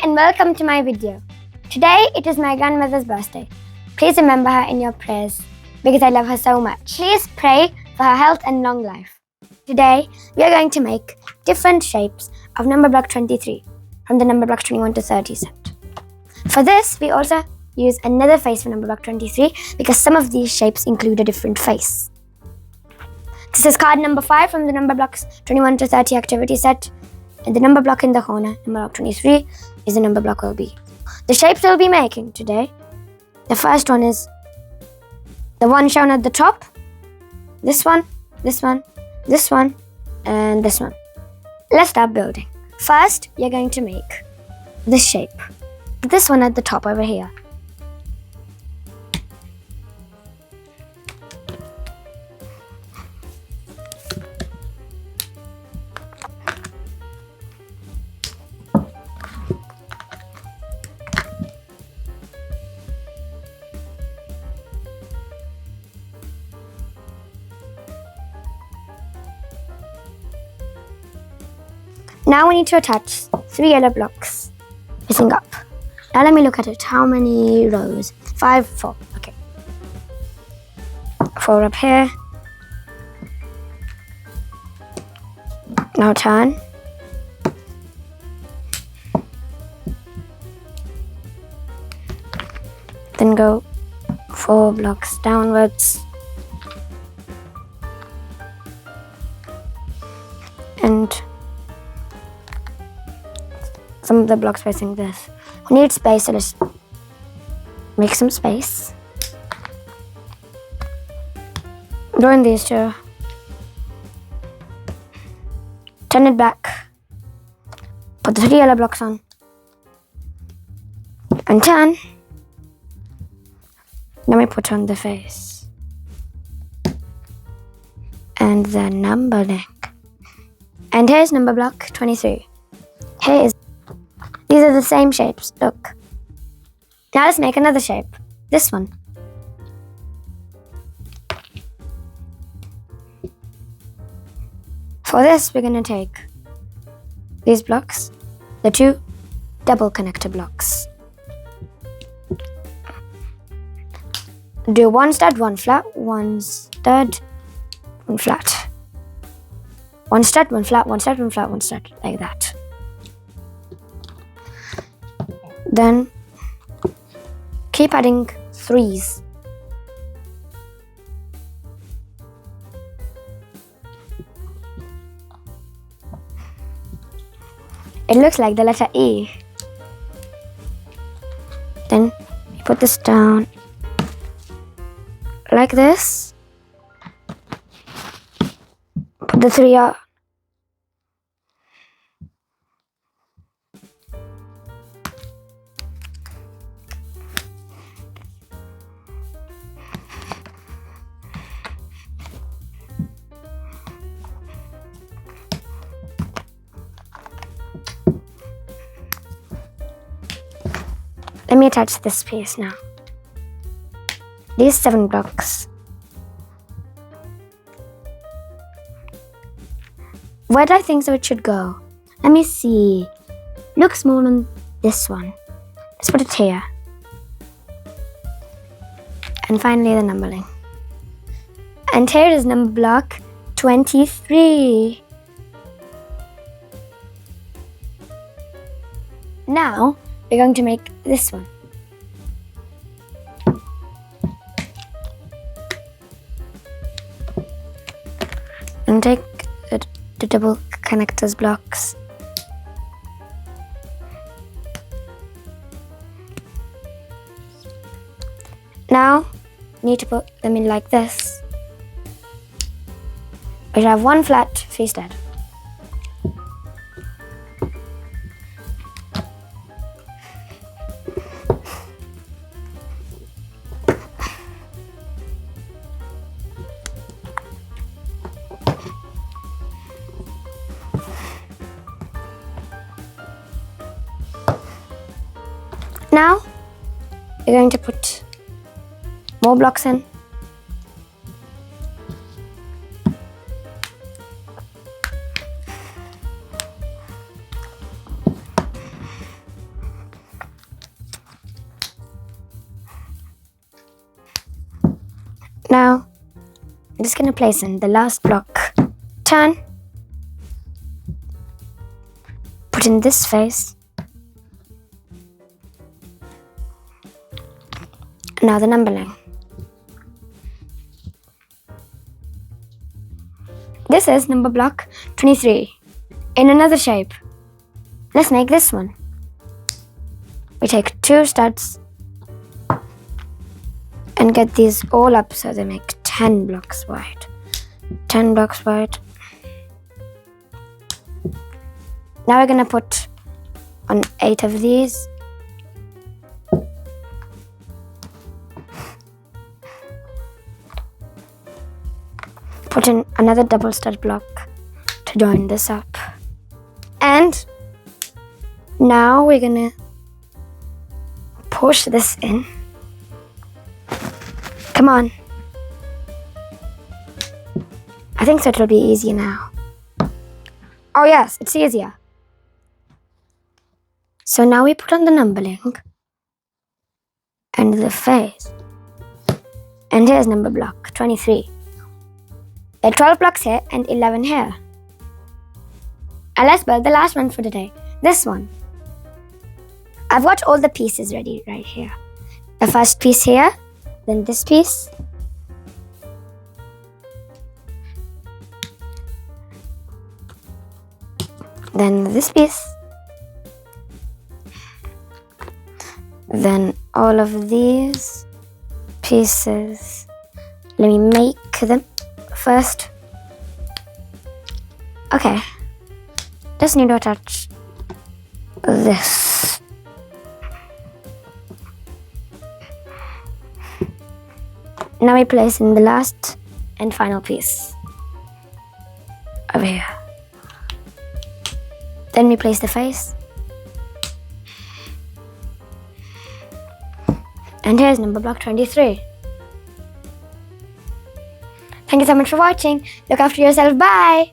and welcome to my video. Today it is my grandmother's birthday. Please remember her in your prayers because I love her so much. Please pray for her health and long life. Today we are going to make different shapes of Numberblock 23 from the Numberblocks 21 to 30 set. For this we also use another face for Numberblock 23 because some of these shapes include a different face. This is card number 5 from the Numberblocks 21 to 30 activity set. And the number block in the corner, Numberblock 23, is the number block we'll be. The shapes we'll be making today. The first one is the one shown at the top. This one, this one, this one, and this one. Let's start building. First, you're going to make this shape. This one at the top over here. Now we need to attach 3 yellow blocks facing up. Now let me look at it. How many rows? 5, 4. Okay. 4 up here. Now turn. Then go 4 blocks downwards. And some of the blocks facing this. We need space, so let's make some space. Join these two. Turn it back. Put the 3 yellow blocks on. And turn. Then we put on the face. And the number link. And here's Numberblock 23. These are the same shapes, look. Now let's make another shape. This one. For this, we're going to take these blocks, the 2 double connector blocks. Do 1 stud, 1 flat, 1 stud, 1 flat. 1 stud, 1 flat, 1 stud, 1 flat, 1 stud, like that. Then keep adding 3s. It looks like the letter E. Then you put this down like this. Put the 3 out. Let me attach this piece now. These 7 blocks. Where do I think so it should go? Let me see. Looks more on this one. Let's put it here. And finally the numbering. And here is Numberblock 23. Now we're going to make this one. And take the double connectors blocks. Now you need to put them in like this. We should have 1 flat face dead. Now we're going to put more blocks in. Now, I'm just going to place in the last block. Turn. Put in this face. Now the number line. This is number block 23 in another shape. Let's make this one. We take 2 studs and get these all up so they make 10 blocks wide. 10 blocks wide. Now we're going to put on 8 of these. Put in another double stud block to join this up. And now we're going to push this in. Come on. I think so it'll be easier now. Oh yes, it's easier. So now we put on the numbering and the face. And here's number block 23. There are 12 blocks here and 11 here. And let's build the last one for today. This one. I've got all the pieces ready right here. The first piece here, then this piece. Then this piece. Then all of these pieces. Let me make them first. Okay. Just need to attach this. Now we place in the last and final piece over here. Then we place the face. And here's number block 23. Thank you so much for watching. Look after yourself. Bye.